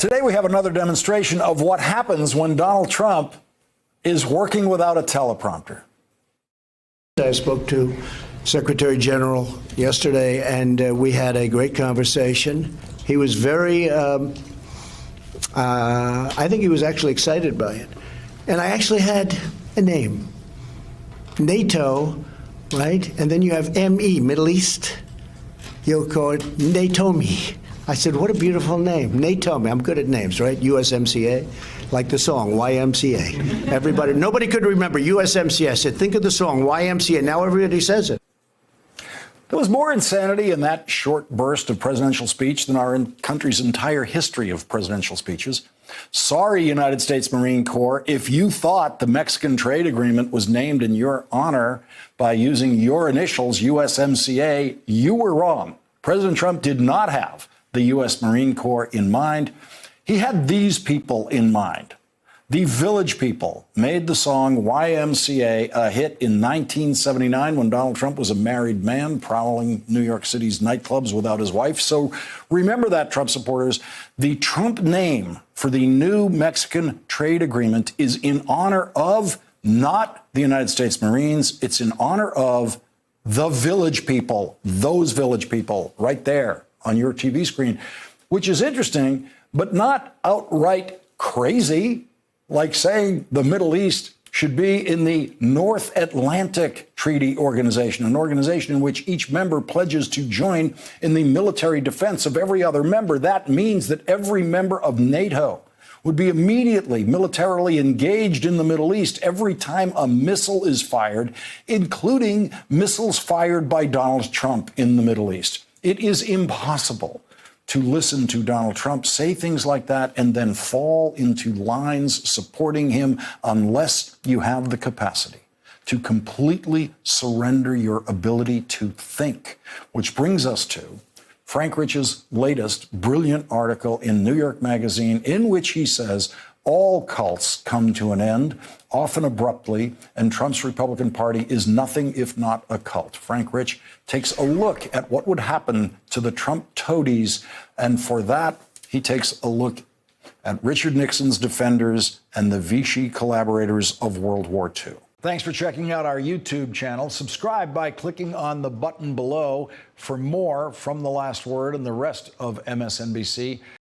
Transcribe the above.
Today we have another demonstration of what happens when Donald Trump is working without a teleprompter. I spoke to Secretary General yesterday, and we had a great conversation. He was very, I think he was actually excited by it. And I actually had a name, NATO, right? And then you have ME, Middle East. You'll call it NATOME. I said, what a beautiful name, NATOME. I'm good at names, right? USMCA, like the song, YMCA. Everybody, nobody could remember USMCA. I said, think of the song, YMCA. Now everybody says it. There was more insanity in that short burst of presidential speech than our country's entire history of presidential speeches. Sorry, United States Marine Corps, if you thought the Mexican trade agreement was named in your honor by using your initials, USMCA, you were wrong. President Trump did not have the U.S. Marine Corps in mind. He had these people in mind. The Village People made the song YMCA a hit in 1979 when Donald Trump was a married man prowling New York City's nightclubs without his wife. So remember that, Trump supporters. The Trump name for the new Mexican trade agreement is in honor of not the United States Marines. It's in honor of the Village People, those Village People right there on your TV screen, which is interesting, but not outright crazy, like saying the Middle East should be in the North Atlantic Treaty Organization, an organization in which each member pledges to join in the military defense of every other member. That means that every member of NATO would be immediately militarily engaged in the Middle East every time a missile is fired, including missiles fired by Donald Trump in the Middle East. It is impossible to listen to Donald Trump say things like that and then fall into lines supporting him unless you have the capacity to completely surrender your ability to think. Which brings us to Frank Rich's latest brilliant article in New York Magazine, in which he says all cults come to an end, often abruptly, and Trump's Republican Party is nothing if not a cult. Frank Rich takes a look at what would happen to the Trump toadies, and for that, he takes a look at Richard Nixon's defenders and the Vichy collaborators of World War II. Thanks for checking out our YouTube channel. Subscribe by clicking on the button below for more from The Last Word and the rest of MSNBC.